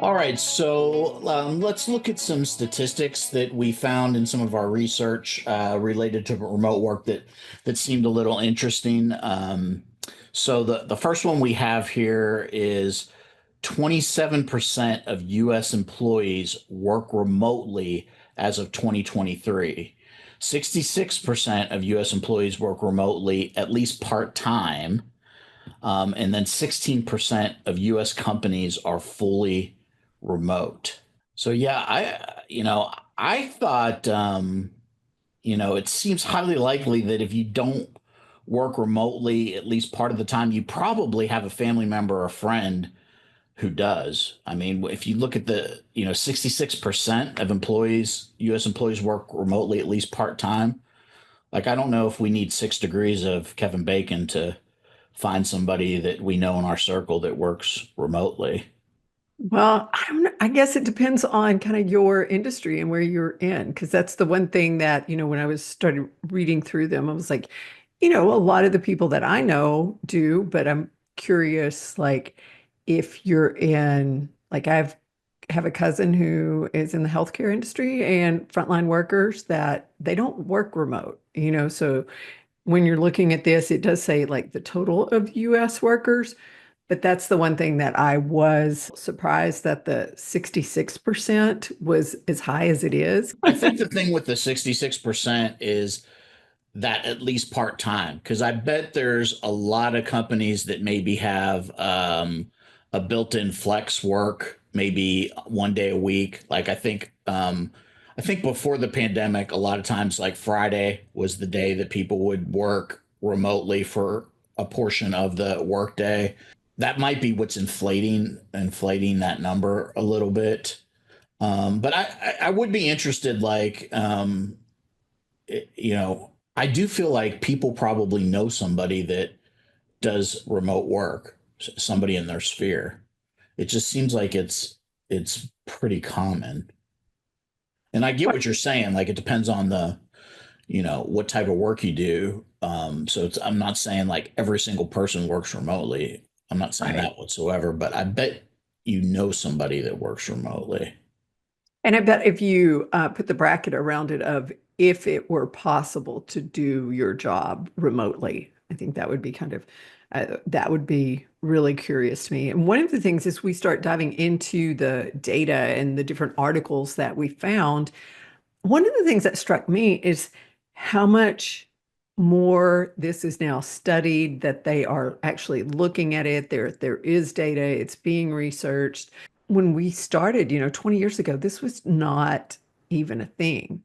All right, so let's look at some statistics that we found in some of our research related to remote work that seemed a little interesting. So the first one we have here is 27% of U.S. employees work remotely as of 2023. 66% of U.S. employees work remotely at least part time, and then 16% of US companies are fully remote. So yeah, I thought it seems highly likely that if you don't work remotely at least part of the time, you probably have a family member or a friend who does. I mean, if you look at 66% of US employees work remotely at least part-time. Like, I don't know if we need 6 degrees of Kevin Bacon to find somebody that we know in our circle that works remotely. Well, I don't know. I guess it depends on kind of your industry and where you're in, because that's the one thing that, when I was started reading through them, I was like, a lot of the people that I know do, but I'm curious, like, if you're in, like, have a cousin who is in the healthcare industry and frontline workers that they don't work remote, so when you're looking at this, it does say like the total of US workers. But that's the one thing that I was surprised that the 66% was as high as it is. I think the thing with the 66% is that at least part time, because I bet there's a lot of companies that maybe have a built in flex work, maybe one day a week. Like I think before the pandemic, a lot of times like Friday was the day that people would work remotely for a portion of the workday. That might be what's inflating that number a little bit. But I would be interested, like, I do feel like people probably know somebody that does remote work, somebody in their sphere. It just seems like it's pretty common. And I get what you're saying. Like, it depends on what type of work you do. So I'm not saying like every single person works remotely. I'm not saying Right. that whatsoever, but I bet you know somebody that works remotely. And I bet if you put the bracket around it of if it were possible to do your job remotely, I think that would be that would be really curious to me. And one of the things is we start diving into the data and the different articles that we found. One of the things that struck me is how much more this is now studied, that they are actually looking at it. There is data, it's being researched. When we started, 20 years ago, this was not even a thing.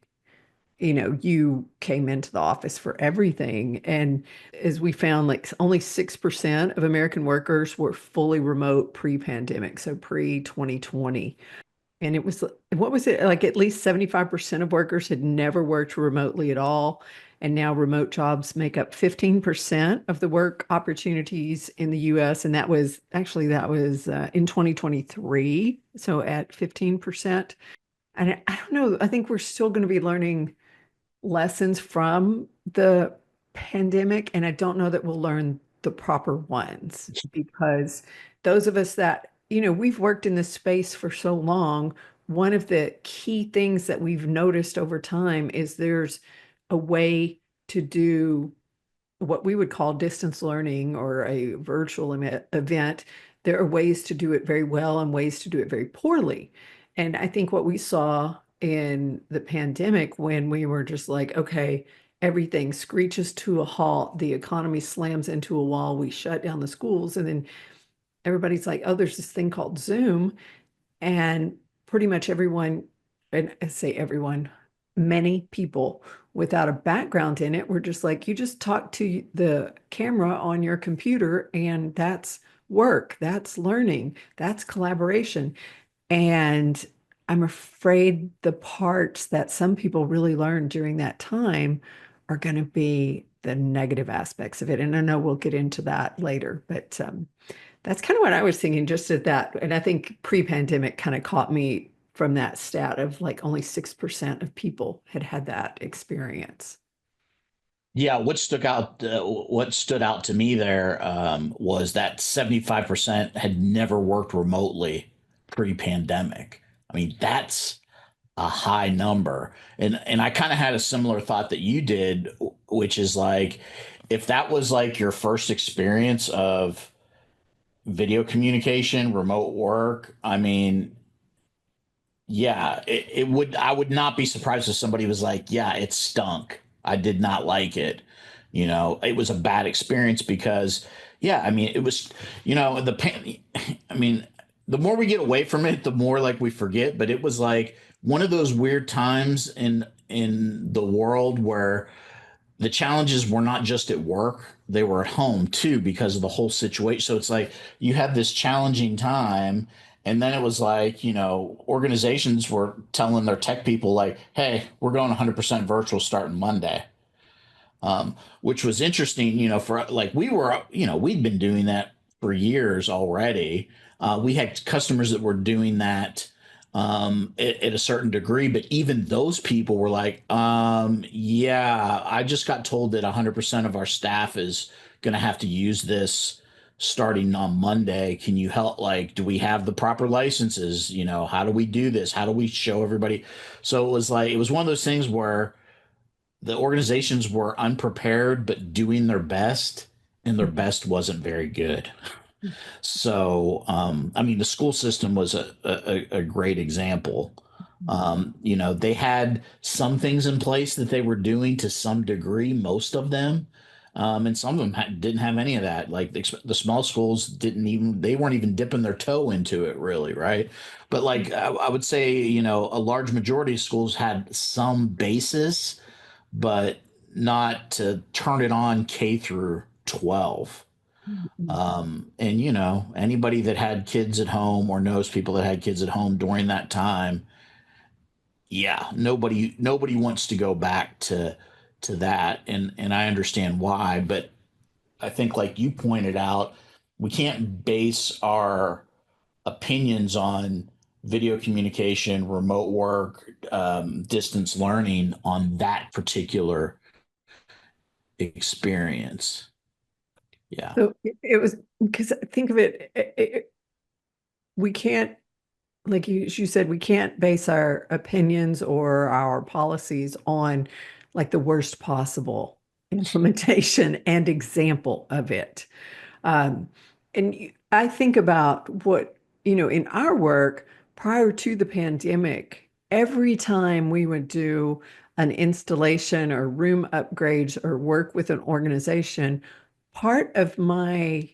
You came into the office for everything. And as we found, like only 6% of American workers were fully remote pre-pandemic, so pre-2020. And it was, what was it? Like at least 75% of workers had never worked remotely at all. And now remote jobs make up 15% of the work opportunities in the US. And that was in 2023. So at 15%. And I don't know, I think we're still going to be learning lessons from the pandemic. And I don't know that we'll learn the proper ones because those of us that, we've worked in this space for so long, one of the key things that we've noticed over time is there's a way to do what we would call distance learning or a virtual event. There are ways to do it very well and ways to do it very poorly. And I think what we saw in the pandemic when we were just like, okay, everything screeches to a halt, the economy slams into a wall, we shut down the schools, and then everybody's like, oh, there's this thing called Zoom. And pretty much everyone, and I say everyone, many people without a background in it were just like, you just talk to the camera on your computer, and that's work, that's learning, that's collaboration. And I'm afraid the parts that some people really learned during that time are going to be the negative aspects of it. And I know we'll get into that later, but that's kind of what I was thinking just at that. And I think pre-pandemic kind of caught me from that stat of like only 6% of people had had that experience. Yeah, what stood out to me there was that 75% had never worked remotely pre-pandemic. I mean, that's a high number. And I kind of had a similar thought that you did, which is like if that was like your first experience of video communication, remote work, I mean, yeah, it would I would not be surprised if somebody was like, yeah, it stunk. I did not like it. It was a bad experience because yeah, I mean, it was, I mean, the more we get away from it, the more like we forget, but it was like one of those weird times in the world where the challenges were not just at work, they were at home too because of the whole situation. So it's like you had this challenging time, and then it was like, organizations were telling their tech people, like, hey, we're going 100% virtual starting Monday, which was interesting, for like we'd been doing that for years already. We had customers that were doing that at a certain degree, but even those people were like, yeah, I just got told that 100% of our staff is going to have to use this starting on Monday. Can you help? Like, do we have the proper licenses? How do we do this? How do we show everybody? So it was one of those things where the organizations were unprepared but doing their best, and their best wasn't very good. So I mean, the school system was a great example. They had some things in place that they were doing to some degree, most of them. And some of them didn't have any of that. Like the small schools they weren't even dipping their toe into it really, right? But like I would say, a large majority of schools had some basis, but not to turn it on K through 12. And anybody that had kids at home or knows people that had kids at home during that time, yeah, nobody wants to go back to that. And I understand why, but I think like you pointed out, we can't base our opinions on video communication, remote work, distance learning on that particular experience. Yeah. So it was because think of it, we can't, like you said, we can't base our opinions or our policies on like the worst possible implementation and example of it. Um, and I think about what, in our work prior to the pandemic, every time we would do an installation or room upgrades or work with an organization, part of my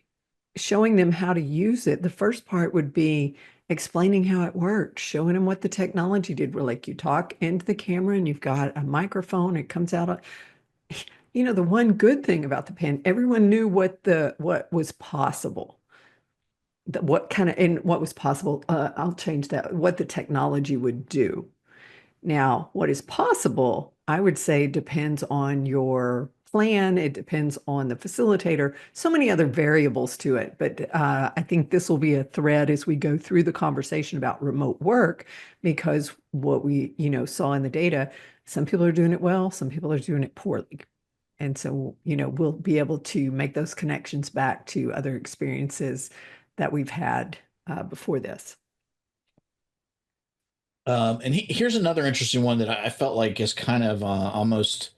showing them how to use it, the first part would be explaining how it worked, showing them what the technology did. Where like you talk into the camera and you've got a microphone, it comes out. The one good thing about the pen, everyone knew what was possible, what kind of and what was possible. I'll change that. What the technology would do. Now, what is possible, I would say, depends on your plan. It depends on the facilitator. So many other variables to it. But I think this will be a thread as we go through the conversation about remote work, because what we, saw in the data, some people are doing it well, some people are doing it poorly. And so, we'll be able to make those connections back to other experiences that we've had before this. And here's another interesting one that I felt like is kind of almost,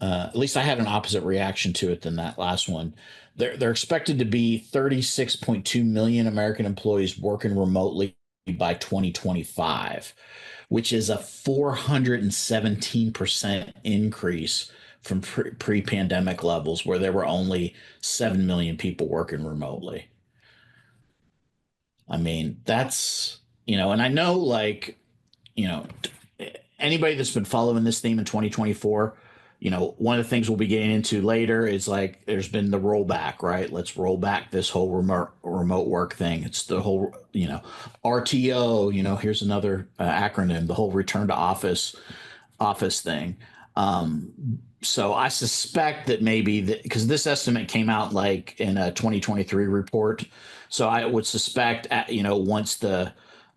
at least I had an opposite reaction to it than that last one. They're expected to be 36.2 million American employees working remotely by 2025, which is a 417% increase from pre-pandemic levels where there were only 7 million people working remotely. I mean, that's, and I know like, you know, anybody that's been following this theme in 2024, one of the things we'll be getting into later is like there's been the rollback, right? Let's roll back this whole remote work thing. It's the whole, RTO, here's another acronym, the whole return to office thing. So I suspect that maybe because this estimate came out like in a 2023 report. So I would suspect, once the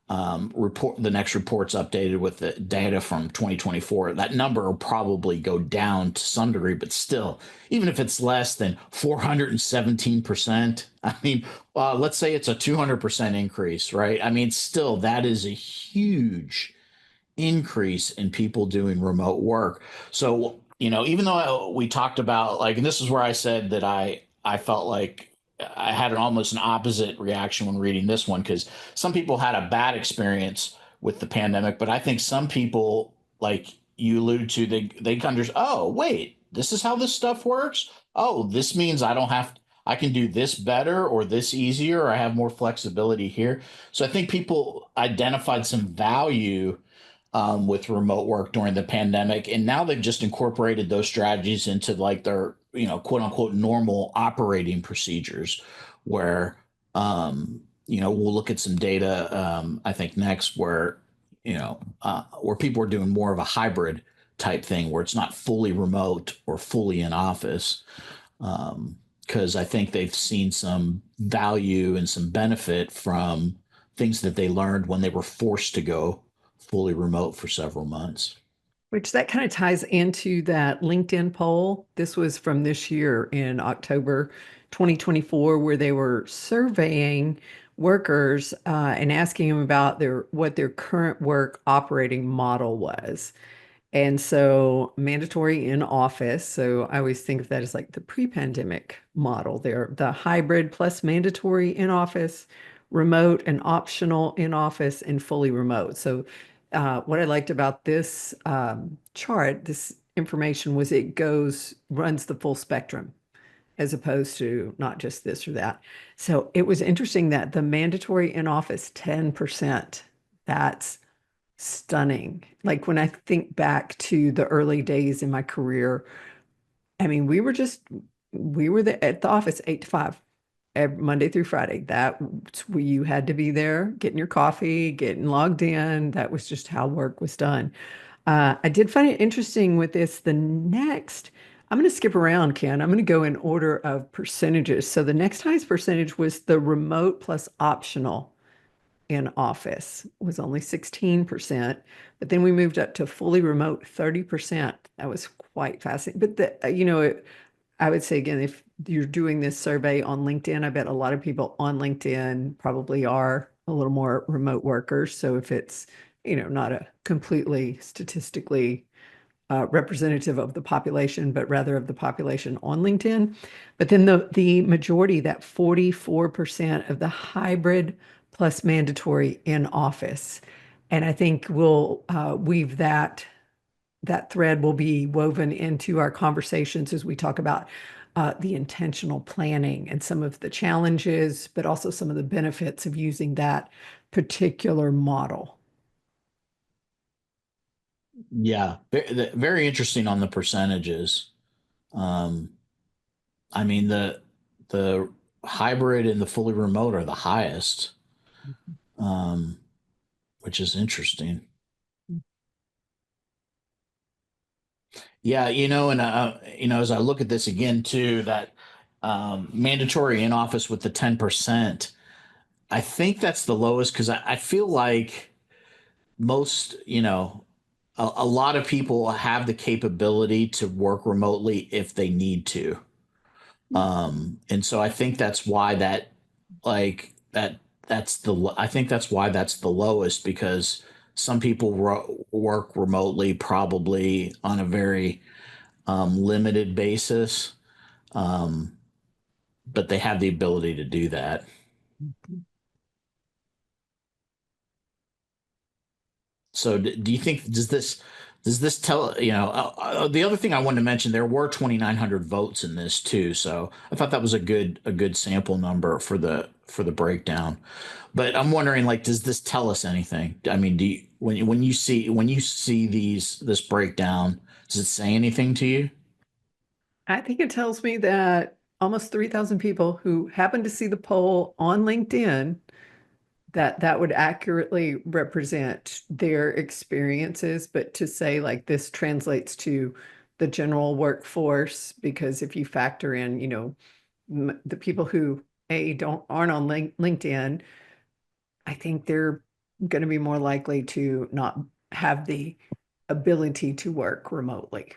report, the next report's updated with the data from 2024, that number will probably go down to some degree, but still, even if it's less than 417%, I mean, let's say it's a 200% increase, right? I mean, still, that is a huge increase in people doing remote work. So, even though we talked about like, and this is where I said that I felt like I had almost an opposite reaction when reading this one, because some people had a bad experience with the pandemic, but I think some people, like you alluded to, they understand, oh, wait, this is how this stuff works. Oh, this means I can do this better or this easier, or I have more flexibility here. So I think people identified some value with remote work during the pandemic, and now they've just incorporated those strategies into like their quote unquote normal operating procedures, where we'll look at some data I think next where where people are doing more of a hybrid type thing where it's not fully remote or fully in office, because I think they've seen some value and some benefit from things that they learned when they were forced to go fully remote for several months. Which that kind of ties into that LinkedIn poll. This was from this year in October 2024, where they were surveying workers and asking them about what their current work operating model was. And so mandatory in office. So I always think of that as like the pre-pandemic model there, the hybrid plus mandatory in office, remote and optional in office, and fully remote. So what I liked about this chart, this information, was it runs the full spectrum as opposed to not just this or that. So it was interesting that the mandatory in office 10%, that's stunning. Like when I think back to the early days in my career, I mean, we were at the office 8 to 5, Monday through Friday. You had to be there, getting your coffee, getting logged in. That was just how work was done. I did find it interesting with this. I'm going to skip around, Ken. I'm going to go in order of percentages. So the next highest percentage was the remote plus optional in office was only 16%, but then we moved up to fully remote 30%. That was quite fascinating. But I would say again, if you're doing this survey on LinkedIn, I bet a lot of people on LinkedIn probably are a little more remote workers. So if it's, not a completely statistically representative of the population, but rather of the population on LinkedIn. But then the majority, that 44% of the hybrid plus mandatory in office. And I think we'll weave that thread will be woven into our conversations as we talk about the intentional planning and some of the challenges, but also some of the benefits of using that particular model. Yeah, very interesting on the percentages. Um, I mean the hybrid and the fully remote are the highest, um, which is interesting. Yeah, and as I look at this again too, that mandatory in office with the 10%, I think that's the lowest because I feel like most, a lot of people have the capability to work remotely if they need to. And so I think that's why that like that I think that's why that's the lowest, because some people work remotely probably on a very limited basis, um, but they have the ability to do that. So do you think does this tell the other thing I wanted to mention, there were 2,900 votes in this too, so I thought that was a good sample number for the breakdown. But I'm wondering, like, does this tell us anything? I mean, do you, when you see this breakdown, does it say anything to you? I think it tells me that almost 3,000 people who happen to see the poll on LinkedIn, that would accurately represent their experiences. But to say like this translates to the general workforce, because if you factor in, the people who aren't on LinkedIn, I think they're going to be more likely to not have the ability to work remotely.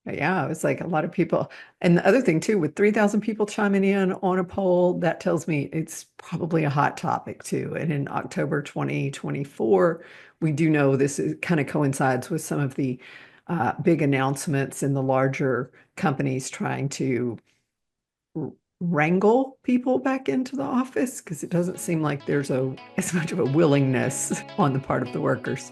But yeah, it was like a lot of people. And the other thing too, with 3,000 people chiming in on a poll, that tells me it's probably a hot topic too. And in October 2024, we do know this kind of coincides with some of the big announcements in the larger companies trying to wrangle people back into the office because it doesn't seem like there's as much of a willingness on the part of the workers.